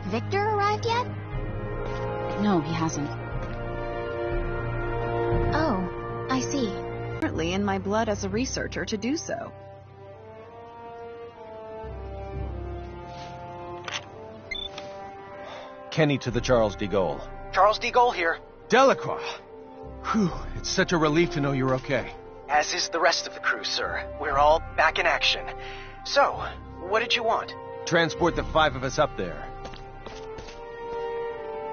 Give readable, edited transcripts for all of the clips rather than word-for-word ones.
Victor arrived yet? No, he hasn't. Oh, I see. Currently in my blood as a researcher to do so. Kenny to the Charles de Gaulle. Charles de Gaulle here. Delacroix! Whew, it's such a relief to know you're okay. As is the rest of the crew, sir. We're all back in action. So, what did you want? Transport the 5 of us up there.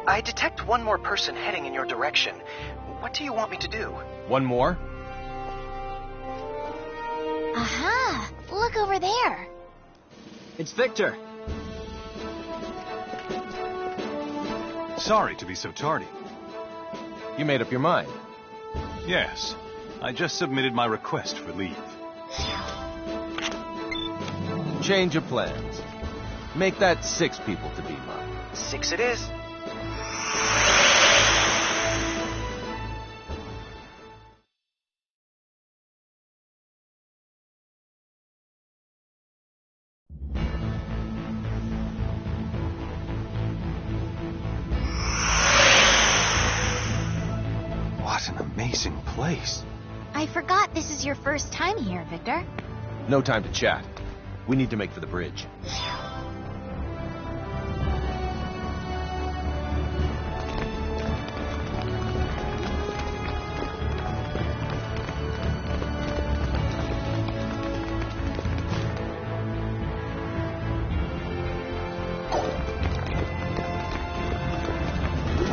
I detect one more person heading in your direction. What do you want me to do? One more? Aha! Look over there. It's Victor. Sorry to be so tardy. You made up your mind. Yes, I just submitted my request for leave. Change of plans. Make that 6 people to beam up. 6 it is. What an amazing place. I forgot this is your first time here, Victor. No time to chat. We need to make for the bridge.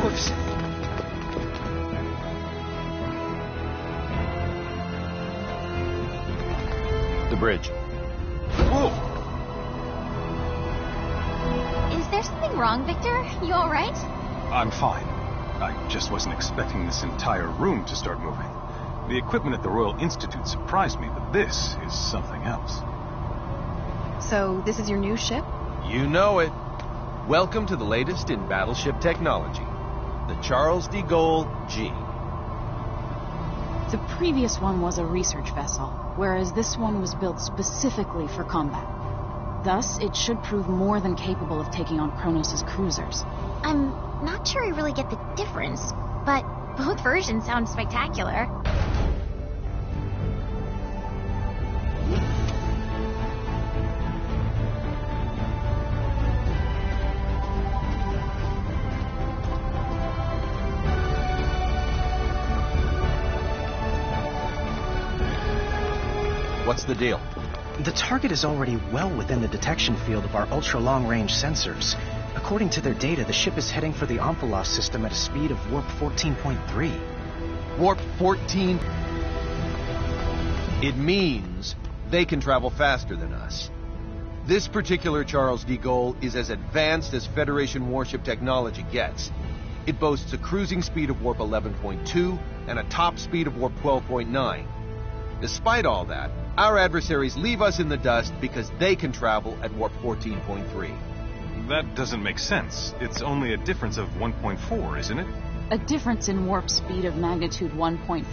Whoops. The bridge. Whoa! Is there something wrong, Victor? You alright? I'm fine. I just wasn't expecting this entire room to start moving. The equipment at the Royal Institute surprised me, but this is something else. So, this is your new ship? You know it. Welcome to the latest in battleship technology. The Charles de Gaulle G. The previous one was a research vessel, whereas this one was built specifically for combat. Thus, it should prove more than capable of taking on Kronos' cruisers. I'm not sure I really get the difference, but both versions sound spectacular. What's the deal? The target is already well within the detection field of our ultra-long-range sensors. According to their data, the ship is heading for the Omphalos system at a speed of warp 14.3. Warp 14? It means they can travel faster than us. This particular Charles de Gaulle is as advanced as Federation warship technology gets. It boasts a cruising speed of warp 11.2 and a top speed of warp 12.9. Despite all that, our adversaries leave us in the dust because they can travel at warp 14.3. That doesn't make sense. It's only a difference of 1.4, isn't it? A difference in warp speed of magnitude 1.4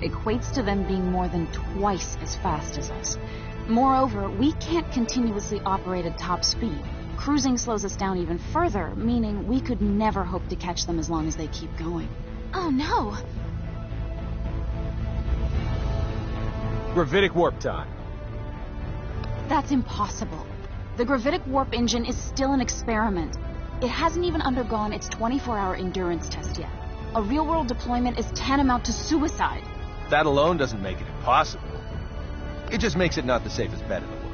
equates to them being more than twice as fast as us. Moreover, we can't continuously operate at top speed. Cruising slows us down even further, meaning we could never hope to catch them as long as they keep going. Oh no! Gravitic warp time. That's impossible. The gravitic warp engine is still an experiment. It hasn't even undergone its 24-hour endurance test yet. A real-world deployment is tantamount to suicide. That alone doesn't make it impossible. It just makes it not the safest bet in the world.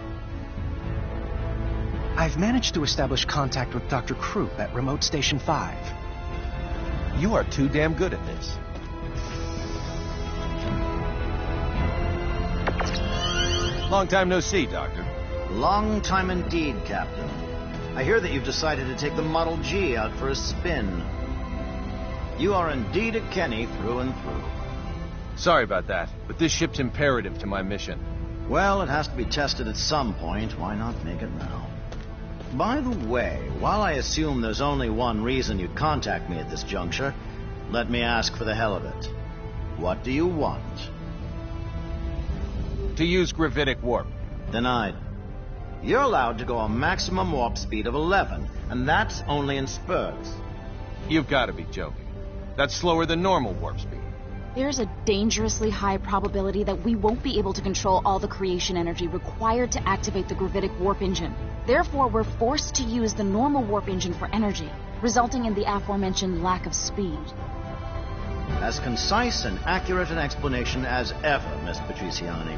I've managed to establish contact with Dr. Krupp at Remote Station 5. You are too damn good at this. Long time no see, Doctor. Long time indeed, Captain. I hear that you've decided to take the Model G out for a spin. You are indeed a Kenny through and through. Sorry about that, but this ship's imperative to my mission. Well, it has to be tested at some point. Why not make it now? By the way, while I assume there's only one reason you'd contact me at this juncture, let me ask for the hell of it. What do you want? To use gravitic warp. Denied. You're allowed to go a maximum warp speed of 11, and that's only in spurts. You've got to be joking. That's slower than normal warp speed. There's a dangerously high probability that we won't be able to control all the creation energy required to activate the gravitic warp engine. Therefore, we're forced to use the normal warp engine for energy, resulting in the aforementioned lack of speed. As concise and accurate an explanation as ever, Miss Patriciani.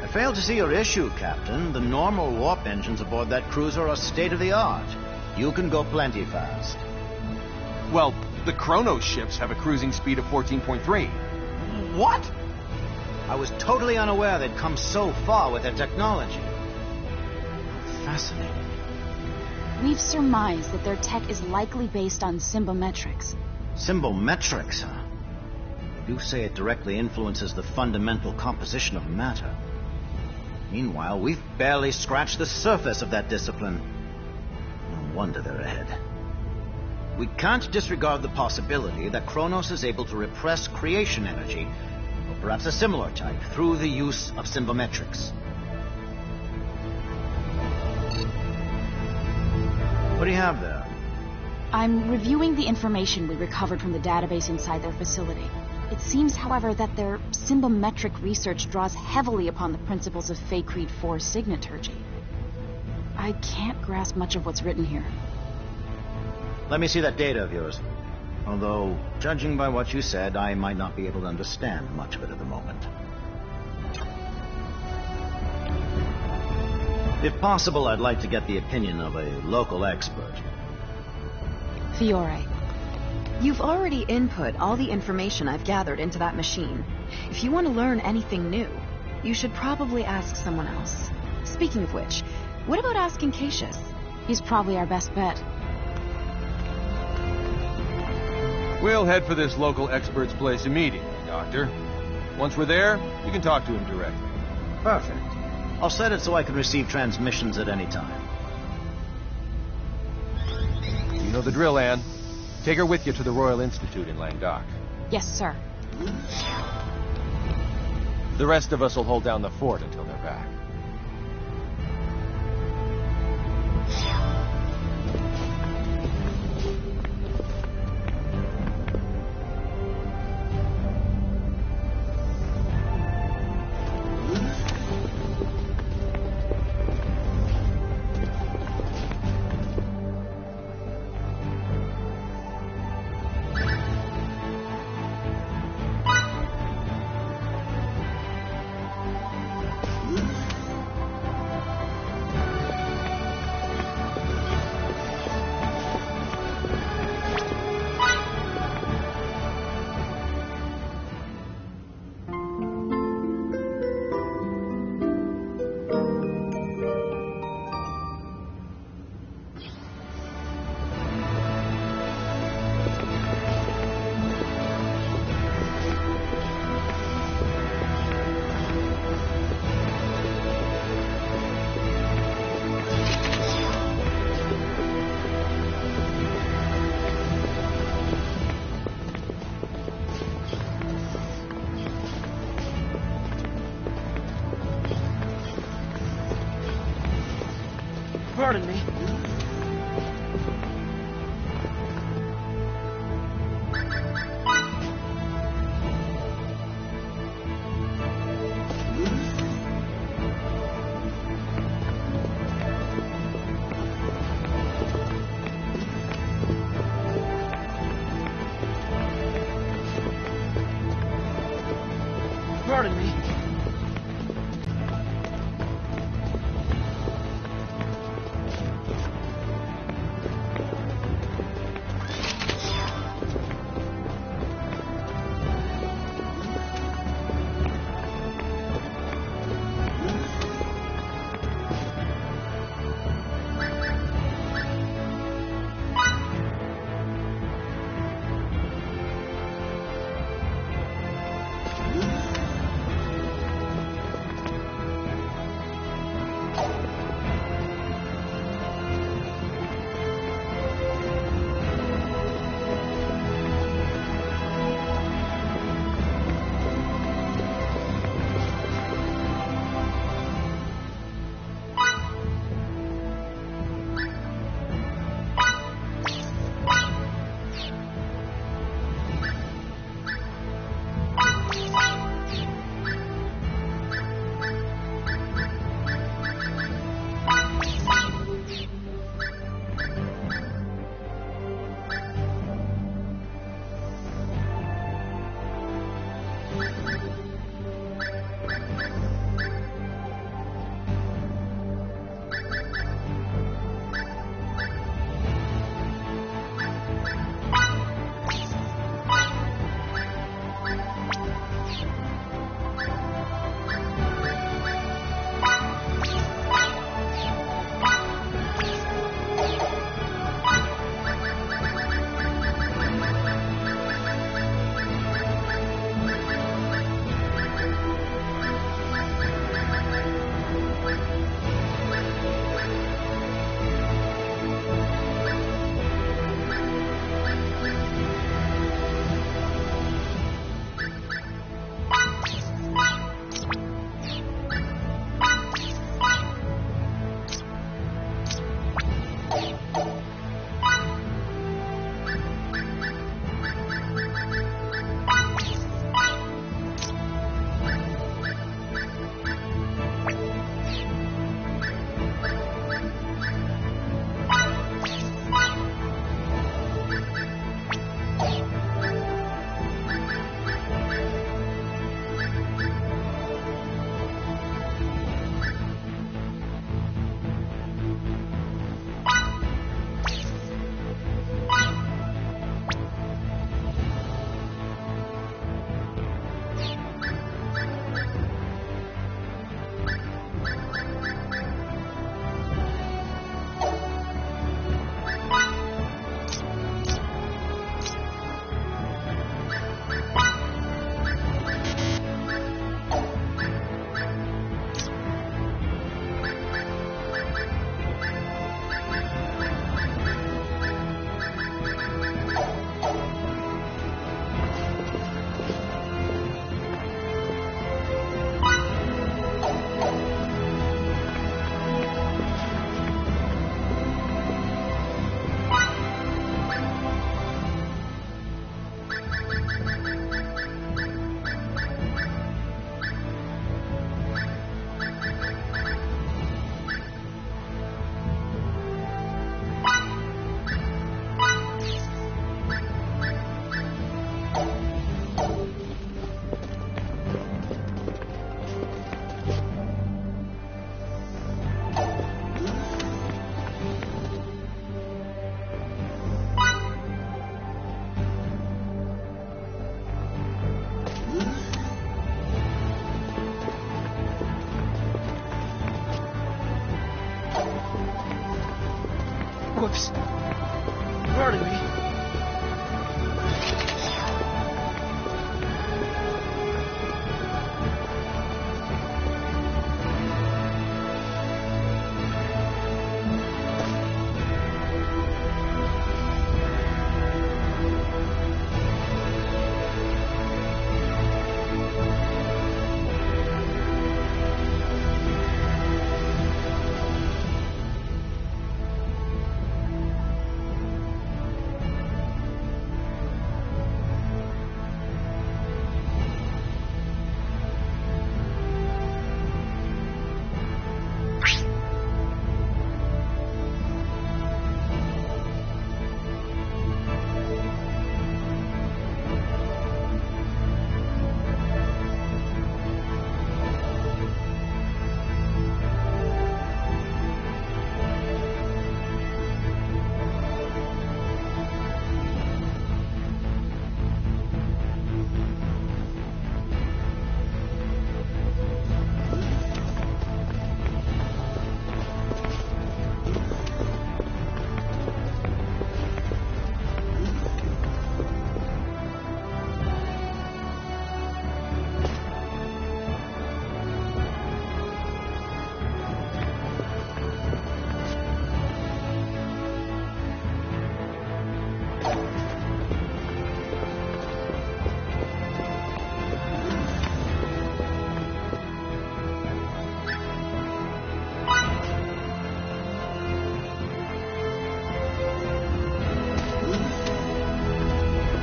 I fail to see your issue, Captain. The normal warp engines aboard that cruiser are state-of-the-art. You can go plenty fast. Well, the Chronos ships have a cruising speed of 14.3. What? I was totally unaware they'd come so far with their technology. Fascinating. We've surmised that their tech is likely based on symbometrics. Symbometrics, huh? They do say it directly influences the fundamental composition of matter. Meanwhile, we've barely scratched the surface of that discipline. No wonder they're ahead. We can't disregard the possibility that Kronos is able to repress creation energy, or perhaps a similar type, through the use of symbometrics. What do you have there? I'm reviewing the information we recovered from the database inside their facility. It seems, however, that their symbometric research draws heavily upon the principles of Fey Creed 4's signaturgy. I can't grasp much of what's written here. Let me see that data of yours. Although, judging by what you said, I might not be able to understand much of it at the moment. If possible, I'd like to get the opinion of a local expert. Fiore. You've already input all the information I've gathered into that machine. If you want to learn anything new, you should probably ask someone else. Speaking of which, what about asking Cassius? He's probably our best bet. We'll head for this local expert's place immediately, Doctor. Once we're there, you can talk to him directly. Perfect. I'll set it so I can receive transmissions at any time. You know the drill, Anne. Take her with you to the Royal Institute in Languedoc. Yes, sir. The rest of us will hold down the fort until they're back. Whoops. Pardon me.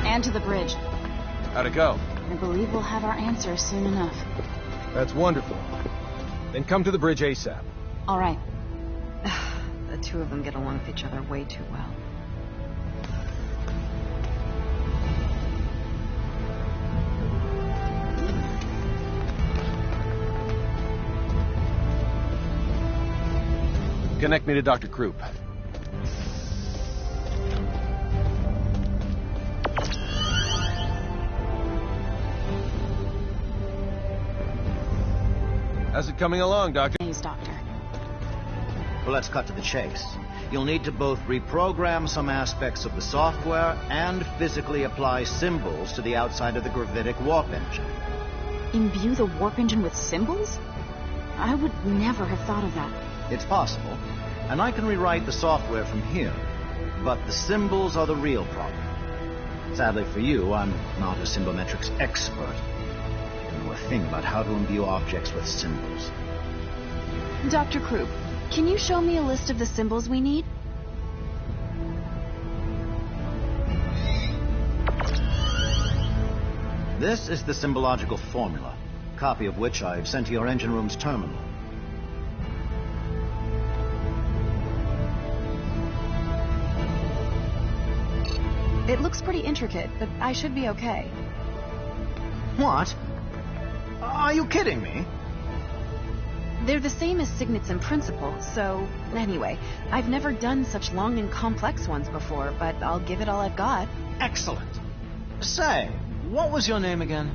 And to the bridge. How'd it go? I believe we'll have our answer soon enough. That's wonderful. Then come to the bridge ASAP. All right. The two of them get along with each other way too well. Connect me to Dr. Krupp. How's it coming along, Doctor? Thanks, Doctor. Well, let's cut to the chase. You'll need to both reprogram some aspects of the software and physically apply symbols to the outside of the gravitic warp engine. Imbue the warp engine with symbols? I would never have thought of that. It's possible, and I can rewrite the software from here, but the symbols are the real problem. Sadly for you, I'm not a symbometrics expert. A thing about how to imbue objects with symbols. Dr. Krupp, can you show me a list of the symbols we need? This is the symbological formula, copy of which I've sent to your engine room's terminal. It looks pretty intricate, but I should be okay. What? Are you kidding me? They're the same as signets in principle, so... Anyway, I've never done such long and complex ones before, but I'll give it all I've got. Excellent. Say, what was your name again?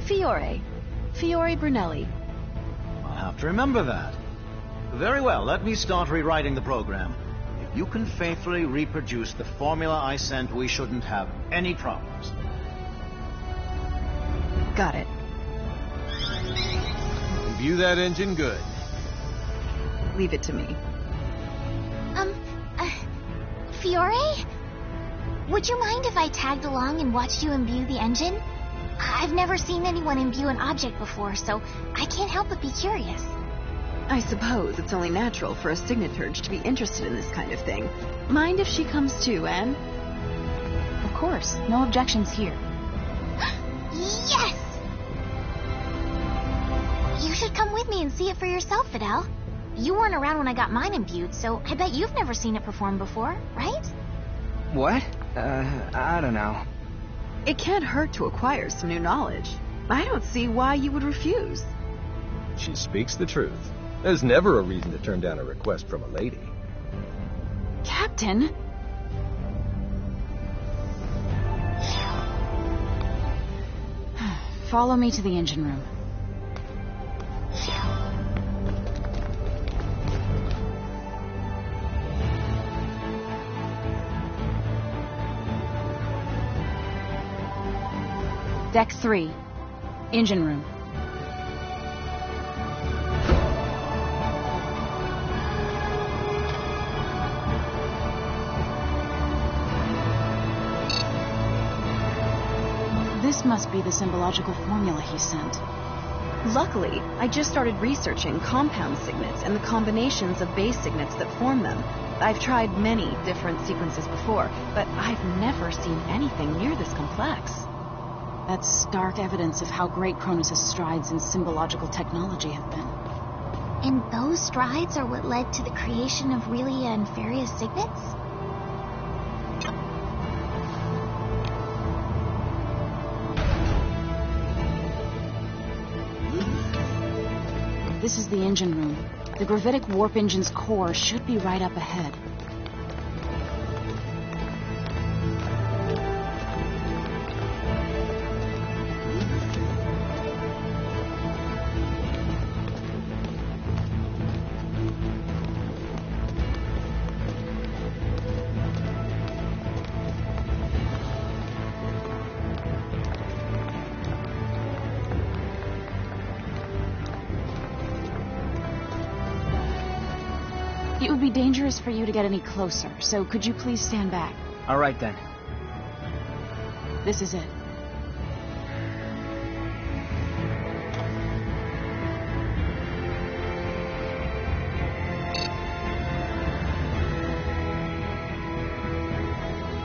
Fiore. Fiore Brunelli. I'll have to remember that. Very well, let me start rewriting the program. If you can faithfully reproduce the formula I sent, we shouldn't have any problems. Got it. Imbue that engine good. Leave it to me. Fiore? Would you mind if I tagged along and watched you imbue the engine? I've never seen anyone imbue an object before, so I can't help but be curious. I suppose it's only natural for a signaturge to be interested in this kind of thing. Mind if she comes too, Anne? Of course. No objections here. Yes! You should come with me and see it for yourself, Fidel. You weren't around when I got mine imbued, so I bet you've never seen it perform before, right? What? I don't know. It can't hurt to acquire some new knowledge. I don't see why you would refuse. She speaks the truth. There's never a reason to turn down a request from a lady. Captain? Follow me to the engine room. Deck 3. Engine room. This must be the symbological formula he sent. Luckily, I just started researching compound signets and the combinations of base signets that form them. I've tried many different sequences before, but I've never seen anything near this complex. That's stark evidence of how great Cronus' strides in symbological technology have been. And those strides are what led to the creation of really nefarious signets? This is the engine room. The gravitic warp engine's core should be right up ahead. It would be dangerous for you to get any closer, so could you please stand back? All right, then. This is it.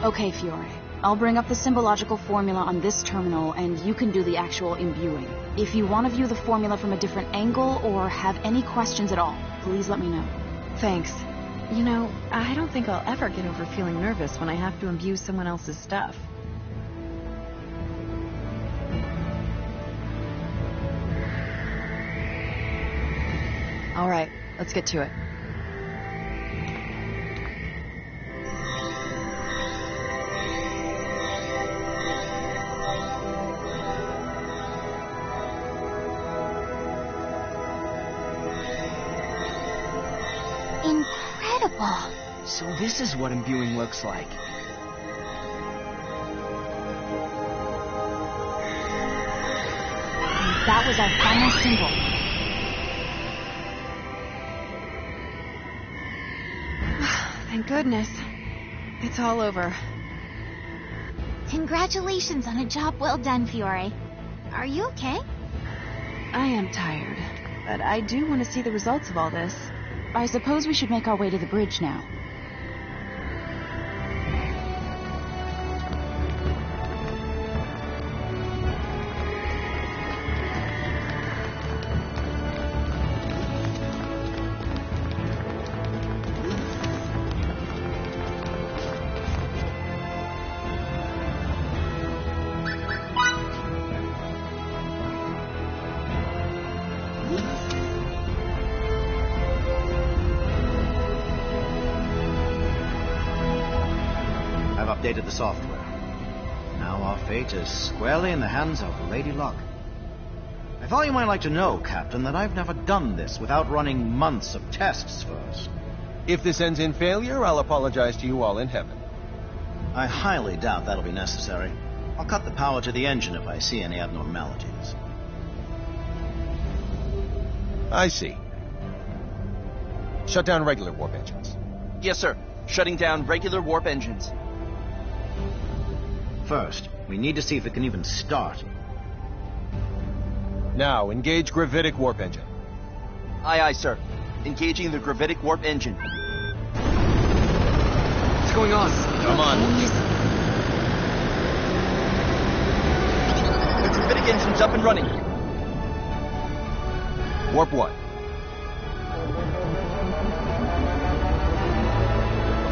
Okay, Fiore. I'll bring up the symbological formula on this terminal, and you can do the actual imbuing. If you want to view the formula from a different angle or have any questions at all, please let me know. Thanks. You know, I don't think I'll ever get over feeling nervous when I have to imbue someone else's stuff. All right, let's get to it. Incredible. So this is what imbuing looks like. And that was our final symbol. Thank goodness. It's all over. Congratulations on a job well done, Fiore. Are you okay? I am tired, but I do want to see the results of all this. I suppose we should make our way to the bridge now. updated the software. Now our fate is squarely in the hands of Lady Luck. I thought you might like to know, Captain, that I've never done this without running months of tests first. If this ends in failure, I'll apologize to you all in heaven. I highly doubt that'll be necessary. I'll cut the power to the engine if I see any abnormalities. I see. Shut down regular warp engines. Yes, sir. Shutting down regular warp engines. First, we need to see if it can even start. Now, engage gravitic warp engine. Aye, aye, sir. Engaging the gravitic warp engine. What's going on? Come on. The gravitic engine's up and running. Warp 1.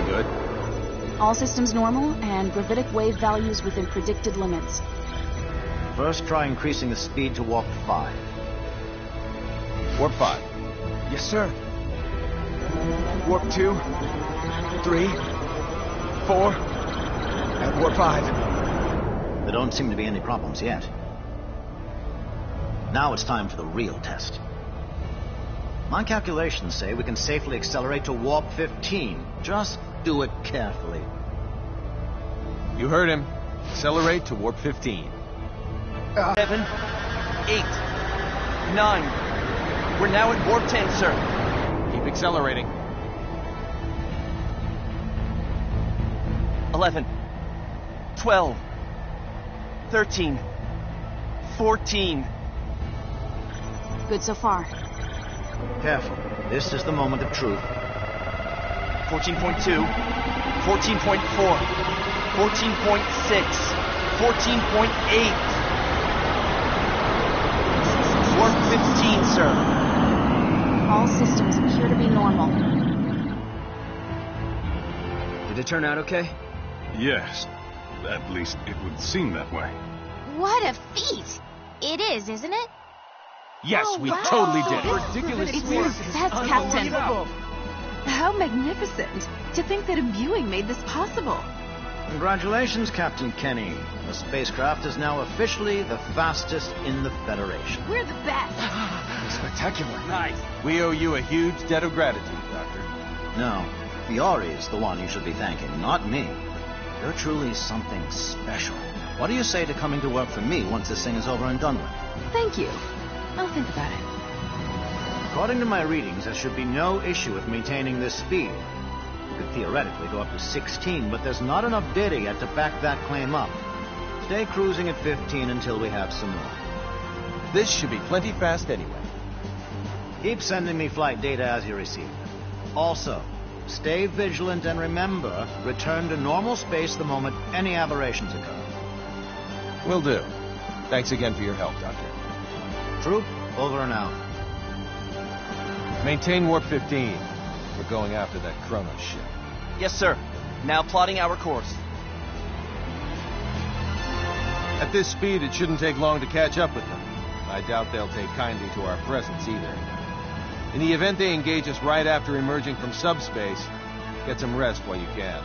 Good. All systems normal, and gravitic wave values within predicted limits. First, try increasing the speed to warp 5. Warp 5. Yes, sir. Warp 2, 3, 4, and warp 5. There don't seem to be any problems yet. Now it's time for the real test. My calculations say we can safely accelerate to warp 15. Just do it carefully. You heard him. Accelerate to warp 15. 7, 8, 9. We're now at warp 10, sir. Keep accelerating. 11, 12, 13, 14. Good so far. Careful. This is the moment of truth. 14.2, 14.4, 14.6, 14.8. Warp 15, sir. All systems appear to be normal. Did it turn out okay? Yes. At least it would seem that way. What a feat! It is, isn't it? Yes, Oh, we wow. totally did it. Ridiculous. It's a success, Captain. How magnificent to think that imbuing made this possible. Congratulations, Captain Kenny. The spacecraft is now officially the fastest in the Federation. We're the best. Spectacular. Nice. We owe you a huge debt of gratitude, Doctor. No, Fiori's the one you should be thanking, not me. You're truly something special. What do you say to coming to work for me once this thing is over and done with? Thank you. I'll think about it. According to my readings, there should be no issue with maintaining this speed. You could theoretically go up to 16, but there's not enough data yet to back that claim up. Stay cruising at 15 until we have some more. This should be plenty fast anyway. Keep sending me flight data as you receive it. Also, stay vigilant and remember, return to normal space the moment any aberrations occur. Will do. Thanks again for your help, Doctor. Troop, over and out. Maintain warp 15. We're going after that Kronos ship. Yes, sir. Now plotting our course. At this speed, it shouldn't take long to catch up with them. I doubt they'll take kindly to our presence either. In the event they engage us right after emerging from subspace, get some rest while you can.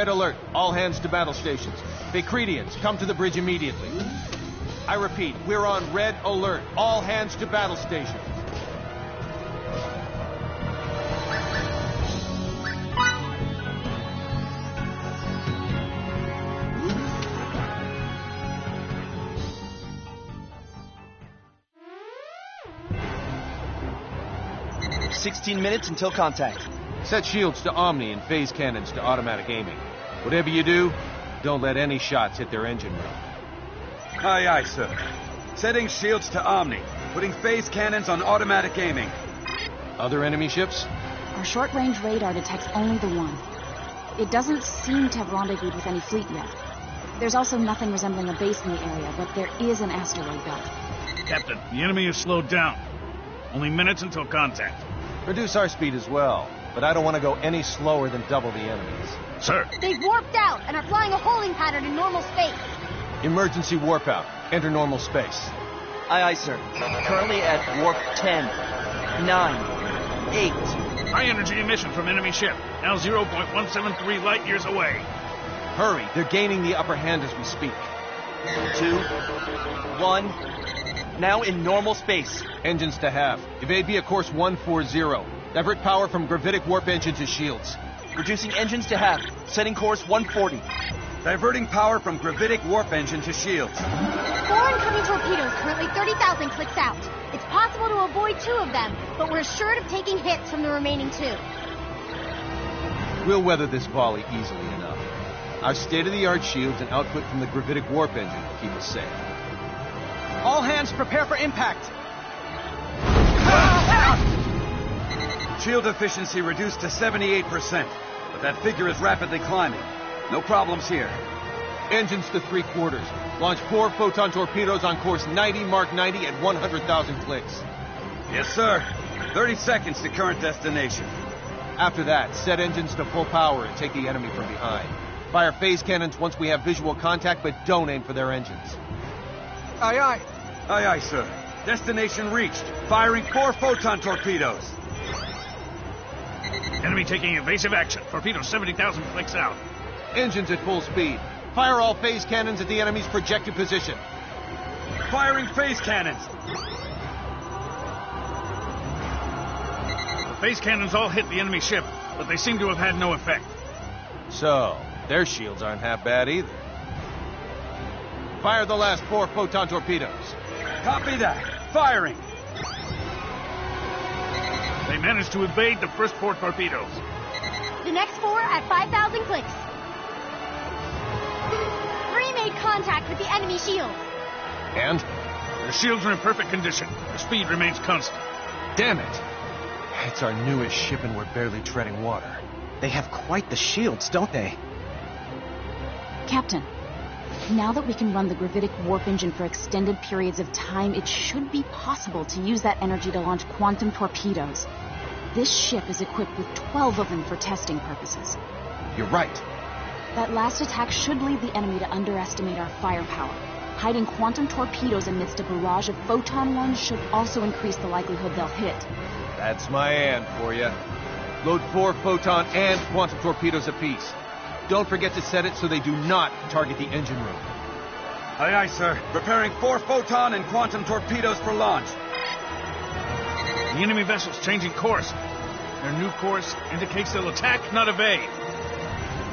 Red alert. All hands to battle stations. Vacredians, come to the bridge immediately. I repeat, we're on red alert. All hands to battle stations. "16 minutes until contact." Set shields to Omni and phase cannons to automatic aiming. Whatever you do, don't let any shots hit their engine room. Aye, aye, sir. Setting shields to Omni. Putting phase cannons on automatic aiming. Other enemy ships? Our short-range radar detects only the one. It doesn't seem to have rendezvoused with any fleet yet. There's also nothing resembling a base in the area, but there is an asteroid belt. Captain, the enemy is slowed down. Only minutes until contact. Reduce our speed as well, but I don't want to go any slower than double the enemies. Sir. They've warped out and are flying a holding pattern in normal space. Emergency warp out. Enter normal space. Aye, aye, sir. Currently at warp 10, 9, 8. High energy emission from enemy ship. Now 0.173 light years away. Hurry, they're gaining the upper hand as we speak. 2, 1. Now in normal space. Engines to half. Evade via course 140. Divert power from gravitic warp engine to shields. Reducing engines to half. Setting course 140. Diverting power from gravitic warp engine to shields. 4 incoming torpedoes, currently 30,000 clicks out. It's possible to avoid 2 of them, but we're assured of taking hits from the remaining 2. We'll weather this volley easily enough. Our state-of-the-art shields and output from the gravitic warp engine will keep us safe. All hands prepare for impact. Shield efficiency reduced to 78%, but that figure is rapidly climbing. No problems here. Engines to 3/4. Launch 4 photon torpedoes on course 90, Mark 90 at 100,000 clicks. Yes, sir. 30 seconds to current destination. After that, set engines to full power and take the enemy from behind. Fire phase cannons once we have visual contact, but don't aim for their engines. Aye, aye. Aye, aye, sir. Destination reached. Firing 4 photon torpedoes. Enemy taking evasive action. Torpedoes 70,000 clicks out. Engines at full speed. Fire all phase cannons at the enemy's projected position. Firing phase cannons. The phase cannons all hit the enemy ship, but they seem to have had no effect. So, their shields aren't half bad either. Fire the last 4 photon torpedoes. Copy that. Firing. They managed to evade the first 4 torpedoes. The next 4 at 5,000 clicks. 3 made contact with the enemy shield. And? Their shields are in perfect condition. Their speed remains constant. Damn it! It's our newest ship and we're barely treading water. They have quite the shields, don't they? Captain, now that we can run the gravitic warp engine for extended periods of time, it should be possible to use that energy to launch quantum torpedoes. This ship is equipped with 12 of them for testing purposes. You're right. That last attack should lead the enemy to underestimate our firepower. Hiding quantum torpedoes amidst a barrage of photon ones should also increase the likelihood they'll hit. That's my and for you. Load 4 photon and quantum torpedoes apiece. Don't forget to set it so they do not target the engine room. Aye, aye, sir. Preparing 4 photon and quantum torpedoes for launch. The enemy vessel's changing course. Their new course indicates they'll attack, not evade.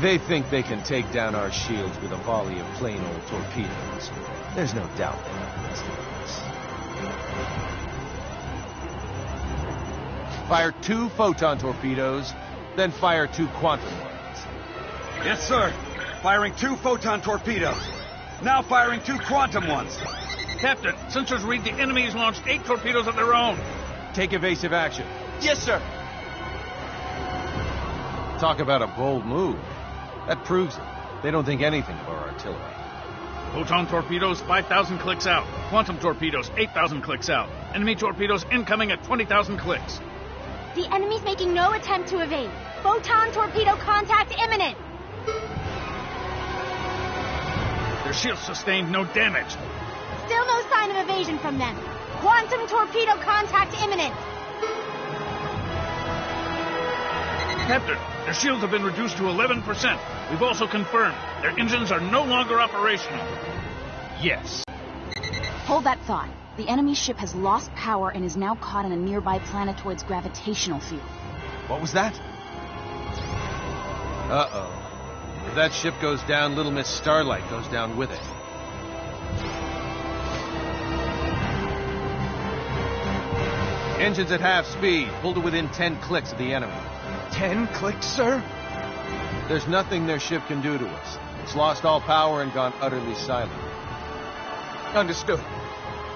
They think they can take down our shields with a volley of plain old torpedoes. There's no doubt they underestimate us. Fire 2 photon torpedoes, then fire 2 quantum ones. Yes, sir. Firing 2 photon torpedoes. Now firing 2 quantum ones. Captain, sensors read the enemy has launched 8 torpedoes of their own. Take evasive action. Yes, sir. Talk about a bold move. That proves it. They don't think anything of our artillery. Photon torpedoes, 5,000 clicks out. Quantum torpedoes, 8,000 clicks out. Enemy torpedoes incoming at 20,000 clicks. The enemy's making no attempt to evade. Photon torpedo contact imminent. Their shields sustained no damage. Still no sign of evasion from them. Quantum torpedo contact imminent. Captain, Their shields have been reduced to 11%. We've also confirmed their engines are no longer operational. Yes. Hold that thought. The enemy ship has lost power and is now caught in a nearby planetoid's gravitational field. What was that? Uh-oh. If that ship goes down, Little Miss Starlight goes down with it. Engines at half speed. Pull to within 10 clicks of the enemy. 10 clicks, sir? There's nothing their ship can do to us. It's lost all power and gone utterly silent. Understood.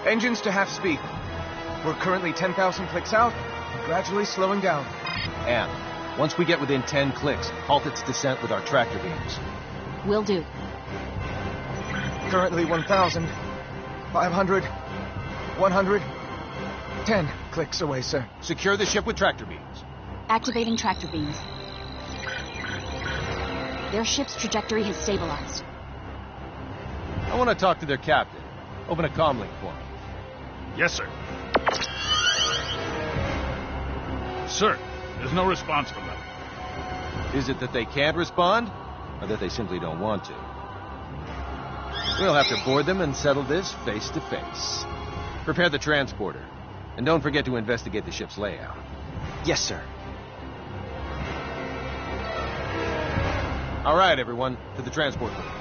Engines to half speed. We're currently 10,000 clicks out, and gradually slowing down. And once we get within 10 clicks, halt its descent with our tractor beams. Will do. Currently 1,000, 500, 100, 10 clicks away, sir. Secure the ship with tractor beams. Activating tractor beams. Their ship's trajectory has stabilized. I want to talk to their captain. Open a comm link for me. Yes, sir. Sir, there's no response from them. Is it that they can't respond, or that they simply don't want to? We'll have to board them and settle this face to face. Prepare the transporter, and don't forget to investigate the ship's layout. Yes, sir. All right, everyone, to the transport room.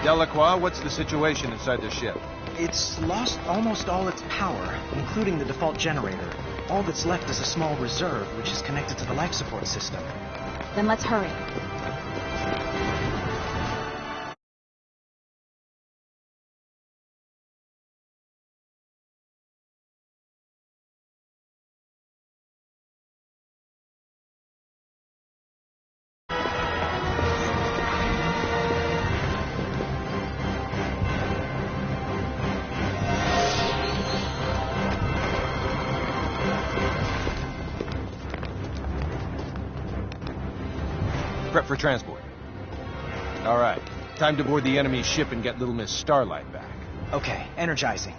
Delacroix, what's the situation inside the ship? It's lost almost all its power, including the default generator. All that's left is a small reserve, which is connected to the life support system. Then let's hurry. Prep for transport. All right. Time to board the enemy ship and get Little Miss Starlight back. Okay, energizing.